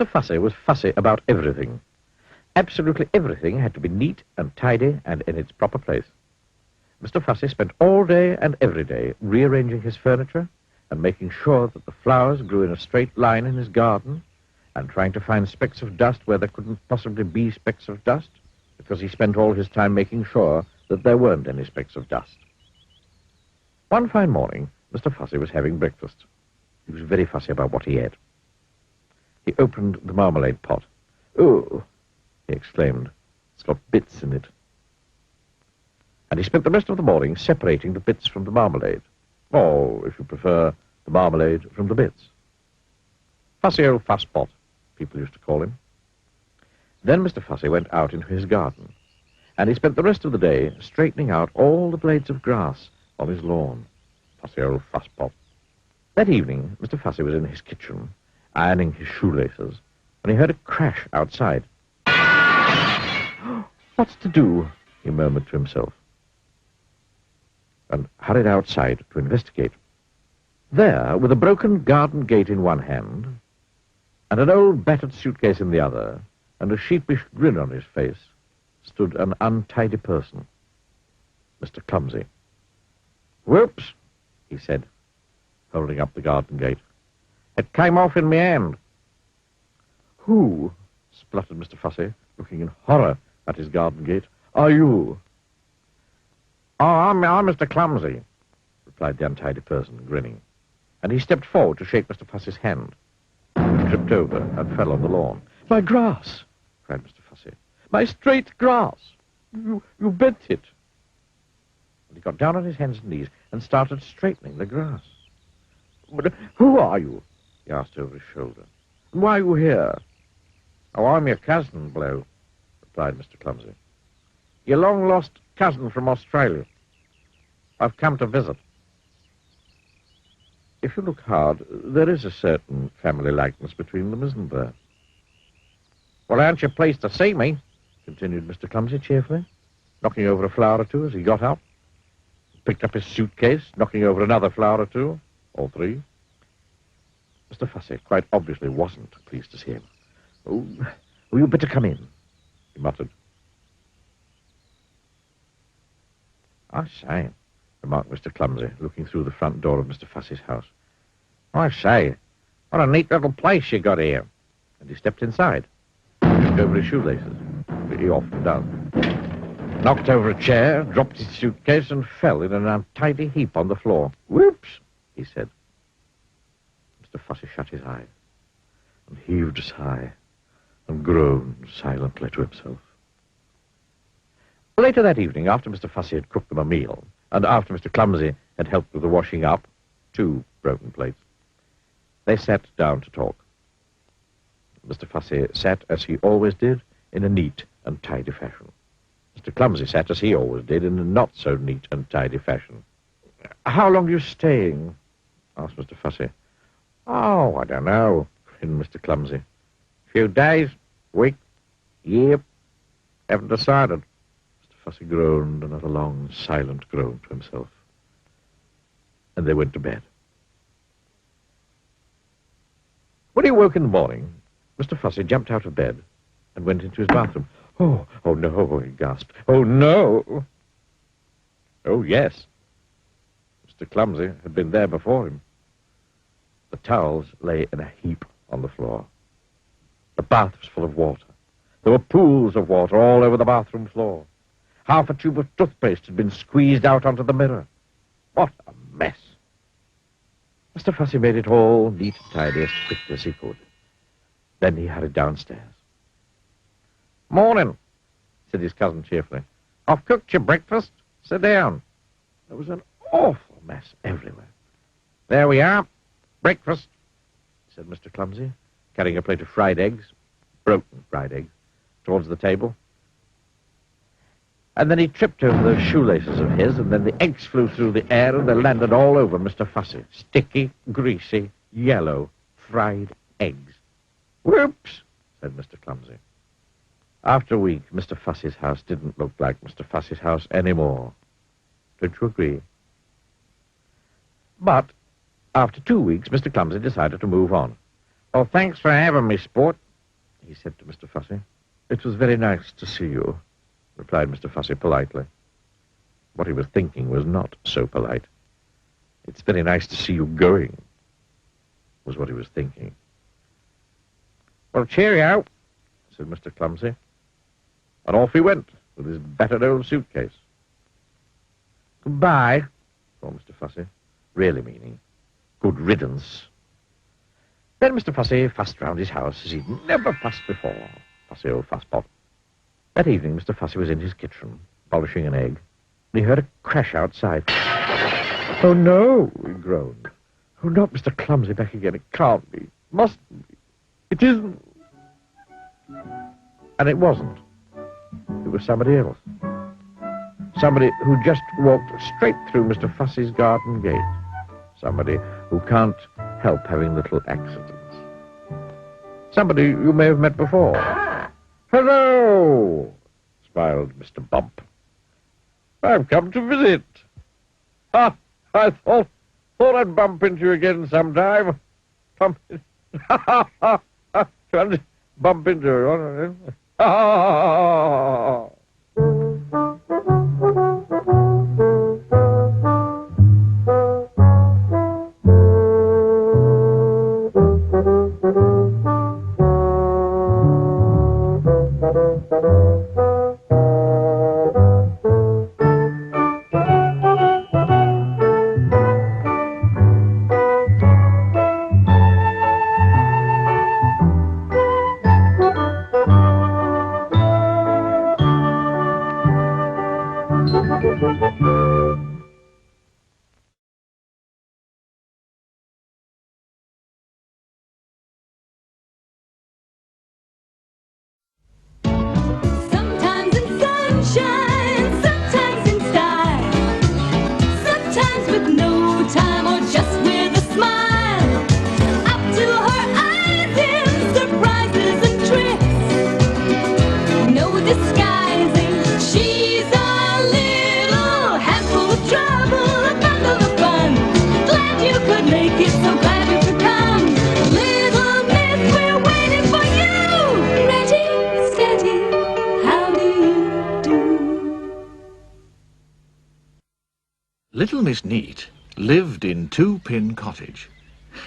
Mr. Fussy was fussy about everything. Absolutely everything had to be neat and tidy and in its proper place. Mr. Fussy spent all day and every day rearranging his furniture and making sure that the flowers grew in a straight line in his garden, and trying to find specks of dust where there couldn't possibly be specks of dust, because he spent all his time making sure that there weren't any specks of dust. One fine morning, Mr. Fussy was having breakfast. He was very fussy about what he ate. He opened the marmalade pot. "Oh," he exclaimed, "it's got bits in it." And he spent the rest of the morning separating the bits from the marmalade. Or, if you prefer, the marmalade from the bits. Fussy old fusspot, people used to call him. Then Mr. Fussy went out into his garden, and he spent the rest of the day straightening out all the blades of grass on his lawn. Fussy old fusspot. That evening, Mr. Fussy was in his kitchen, ironing his shoelaces, when he heard a crash outside. "What's to do?" he murmured to himself, and hurried outside to investigate. There, with a broken garden gate in one hand, and an old battered suitcase in the other, and a sheepish grin on his face, stood an untidy person, Mr. Clumsy. "Whoops," he said, holding up the garden gate. "It came off in my hand." "Who," spluttered Mr. Fussy, looking in horror at his garden gate, "are you?" "Oh, I'm Mr. Clumsy," replied the untidy person, grinning. And he stepped forward to shake Mr. Fussy's hand. He tripped over and fell on the lawn. "My grass!" cried Mr. Fussy. "My straight grass! You bent it!" And he got down on his hands and knees and started straightening the grass. "But who are you?" he asked over his shoulder. "And why are you here?" "Oh, I'm your cousin, Blue," replied Mr. Clumsy. "Your long-lost cousin from Australia. I've come to visit." "If you look hard, there is a certain family likeness between them, isn't there?" "Well, aren't you pleased to see me?" continued Mr. Clumsy cheerfully, knocking over a flower or two as he got up. He picked up his suitcase, knocking over another flower or two, or three. Mr. Fussy quite obviously wasn't pleased to see him. "Oh, you'd better come in," he muttered. "I say," remarked Mr. Clumsy, looking through the front door of Mr. Fussy's house. "I say, what a neat little place you got here." And he stepped inside, tripped over his shoelaces, which he often does, knocked over a chair, dropped his suitcase, and fell in an untidy heap on the floor. "Whoops," he said. Mr. Fussy shut his eyes, and heaved a sigh, and groaned silently to himself. Later that evening, after Mr. Fussy had cooked them a meal, and after Mr. Clumsy had helped with the washing up, 2 broken plates, they sat down to talk. Mr. Fussy sat, as he always did, in a neat and tidy fashion. Mr. Clumsy sat, as he always did, in a not-so-neat and tidy fashion. "How long are you staying?" asked Mr. Fussy. "Oh, I don't know," grinned Mr. Clumsy. "Few days, week, year, haven't decided." Mr. Fussy groaned another long, silent groan to himself. And they went to bed. When he woke in the morning, Mr. Fussy jumped out of bed and went into his bathroom. Oh no," he gasped. "Oh, no!" Oh, yes. Mr. Clumsy had been there before him. The towels lay in a heap on the floor. The bath was full of water. There were pools of water all over the bathroom floor. Half a tube of toothpaste had been squeezed out onto the mirror. What a mess. Mr. Fussy made it all neat and tidy as quickly as he could. Then he hurried downstairs. "Morning," said his cousin cheerfully. "I've cooked your breakfast. Sit down." There was an awful mess everywhere. "There we are. Breakfast," said Mr. Clumsy, carrying a plate of fried eggs, broken fried eggs, towards the table. And then he tripped over those shoelaces of his, and then the eggs flew through the air, and they landed all over Mr. Fussy. Sticky, greasy, yellow, fried eggs. "Whoops," said Mr. Clumsy. After a week, Mr. Fussy's house didn't look like Mr. Fussy's house anymore. Don't you agree? But after 2 weeks, Mr. Clumsy decided to move on. "Oh, thanks for having me, sport," he said to Mr. Fussy. "It was very nice to see you," replied Mr. Fussy politely. What he was thinking was not so polite. "It's very nice to see you going," was what he was thinking. "Well, cheerio," said Mr. Clumsy. And off he went with his battered old suitcase. "Goodbye," thought Mr. Fussy, really meaning good riddance. Then Mr. Fussy fussed round his house as he'd never fussed before. Fussy old fusspot. That evening Mr. Fussy was in his kitchen, polishing an egg, and he heard a crash outside. "Oh, no," he groaned. "Oh, not Mr. Clumsy back again. It can't be. Mustn't be. It isn't." And it wasn't. It was somebody else. Somebody who just walked straight through Mr. Fussy's garden gate. Somebody who can't help having little accidents. Somebody you may have met before. "Hello," smiled Mr. Bump. "I've come to visit. I thought I'd bump into you again sometime. Bump into you. Sometimes in sunshine, sometimes in style, sometimes with no time or just with a smile. Up to her eyes in surprises and tricks, no disguising, she's a little handful of trouble, a bundle of fun. Glad you could make it, so glad you could come. Little Miss, we're waiting for you. Ready, steady, how do you do? Little Miss Neat lived in Two-Pin Cottage.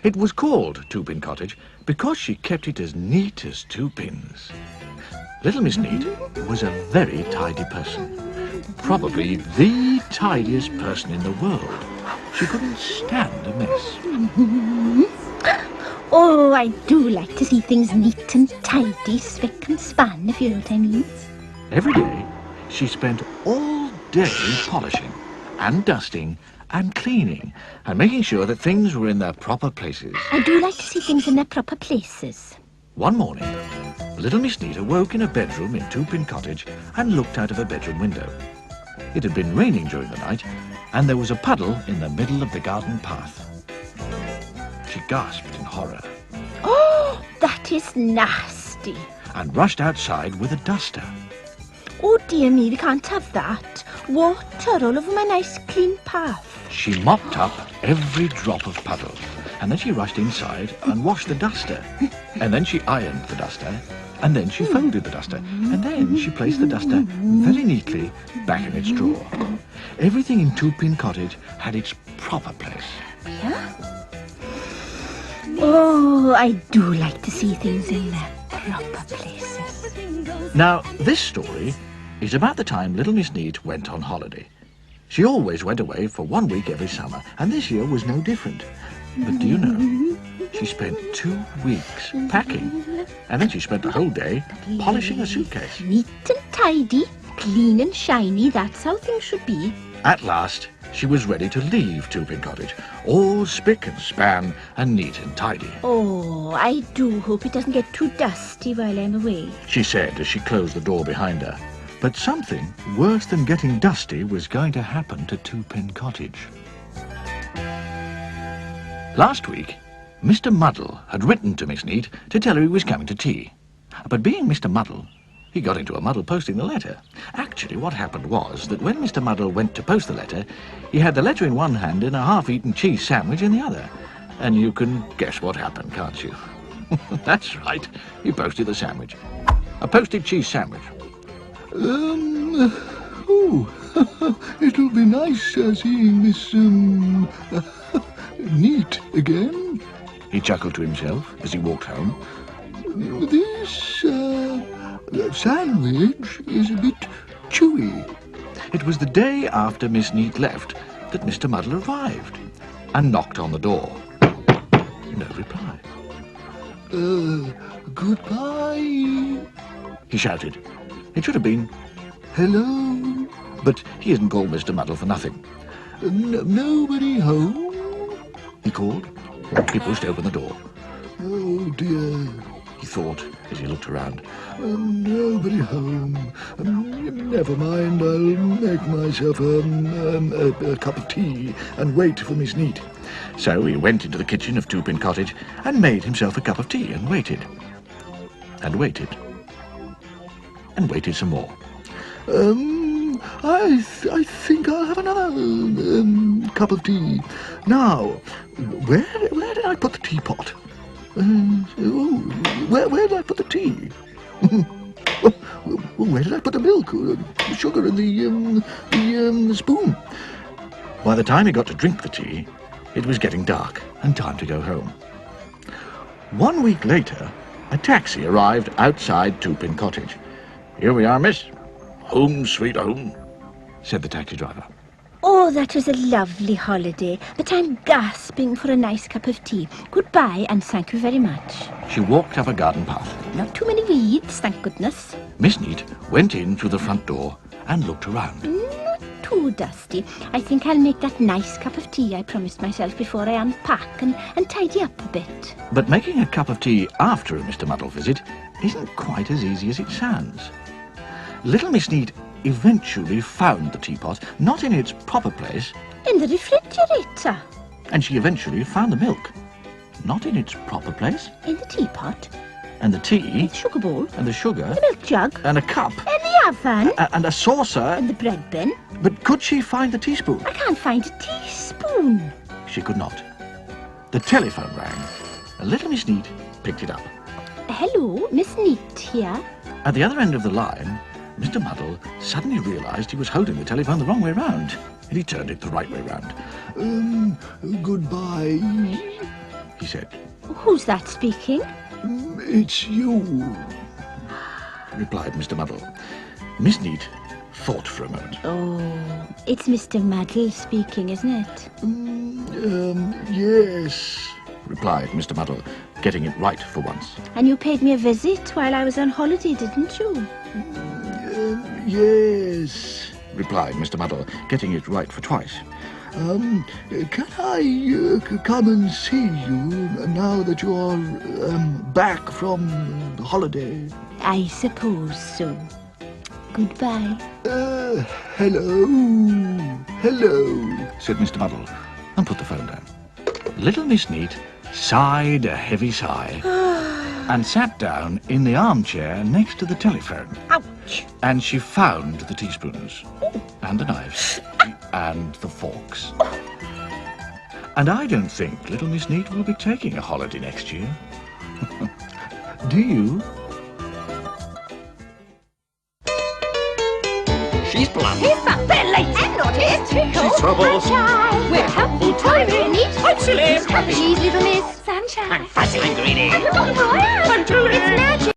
It was called Two-Pin Cottage because she kept it as neat as two pins. Little Miss Neat was a very tidy person, probably the tidiest person in the world. She couldn't stand a mess. Oh, I do like to see things neat and tidy, spick and span, if you know what I mean. Every day, she spent all day polishing and dusting and cleaning and making sure that things were in their proper places. I do like to see things in their proper places. One morning, little Miss Neat awoke in a bedroom in Two-Pin Cottage and looked out of her bedroom window. It had been raining during the night, and there was a puddle in the middle of the garden path. She gasped in horror Oh, that is nasty. and rushed outside with a duster. Oh, dear me, we can't have that. Water all over my nice clean path. She mopped up every drop of puddle, and then she rushed inside and washed the duster. And then she ironed the duster, and then she folded the duster, and then she placed the duster very neatly back in its drawer. Everything in Two-Pin Cottage had its proper place. Yeah? Oh, I do like to see things in their proper places. Now, this story is about the time little Miss Neat went on holiday. She always went away for 1 week every summer, and this year was no different. But do you know, she spent 2 weeks packing, and then she spent the whole day polishing a suitcase. Neat and tidy, clean and shiny, that's how things should be. At last, she was ready to leave Two-Pin Cottage, all spick and span and neat and tidy. Oh, I do hope it doesn't get too dusty while I'm away. She said as she closed the door behind her. But something worse than getting dusty was going to happen to Two-Pin Cottage. Last week, Mr. Muddle had written to Miss Neat to tell her he was coming to tea. But being Mr. Muddle, he got into a muddle posting the letter. Actually, what happened was that when Mr. Muddle went to post the letter, he had the letter in one hand and a half-eaten cheese sandwich in the other. And you can guess what happened, can't you? That's right. He posted the sandwich. A posted cheese sandwich. It'll be nice seeing Miss, Neat again. He chuckled to himself as he walked home. This, sandwich is a bit chewy. It was the day after Miss Neat left that Mr. Muddle arrived and knocked on the door. No reply. Goodbye. He shouted. It should have been, Hello. but he isn't called Mr. Muddle for nothing. Nobody home? He called. He pushed open the door. Oh, dear. He thought as he looked around. Nobody home. Never mind, I'll make myself a cup of tea and wait for Miss Neat. So he went into the kitchen of Two-Pin Cottage and made himself a cup of tea and waited. And waited. And waited some more. I think I'll have another cup of tea. Now, where did I put the teapot? Where did I put the tea? Where did I put the milk, the sugar, and the spoon? By the time he got to drink the tea, it was getting dark and time to go home. 1 week later, a taxi arrived outside Two-Pin Cottage. "Here we are, miss. Home sweet home," said the taxi driver. Oh, that was a lovely holiday, but I'm gasping for a nice cup of tea. Goodbye, and thank you very much. She walked up a garden path. Not too many weeds, thank goodness. Miss Neat went in through the front door and looked around. Not too dusty. I think I'll make that nice cup of tea I promised myself before I unpack and tidy up a bit. But making a cup of tea after a Mr. Muddle visit isn't quite as easy as it sounds. Little Miss Neat eventually found the teapot, not in its proper place, In the refrigerator. and she eventually found the milk, not in its proper place, In the teapot. and the tea, The sugar bowl. and the sugar, The milk jug. and a cup, In the oven. and a saucer, And the bread bin. but could she find the teaspoon? I can't find a teaspoon. She could not. The telephone rang, and little Miss Neat picked it up. Hello, Miss Neat here. At the other end of the line, Mr. Muddle suddenly realised he was holding the telephone the wrong way round, and he turned it the right way round. Goodbye. He said, Who's that speaking? It's you. replied Mr. Muddle. Miss Neat thought for a moment. Oh, it's Mr. Muddle speaking, isn't it? Yes. Replied Mr. Muddle, getting it right for once. And you paid me a visit while I was on holiday, didn't you? Yes. Replied Mr. Muddle, getting it right for twice. Can I come and see you now that you're back from holiday? I suppose so. Goodbye. Hello. Hello. Said Mr. Muddle, and put the phone down. Little Miss Neat sighed a heavy sigh and sat down in the armchair next to the telephone. Ouch! And she found the teaspoons, and the knives, and the forks. And I don't think little Miss Neat will be taking a holiday next year. Do you? She's blunt. He's fun. They're late and naughty. It's Twinkle. She's trouble. Sunshine. We're helpful, timely, neat. I'm silly. Happy, little Miss Sunshine. I'm fussy and greedy. And look, Roy. I'm Julie. It's magic.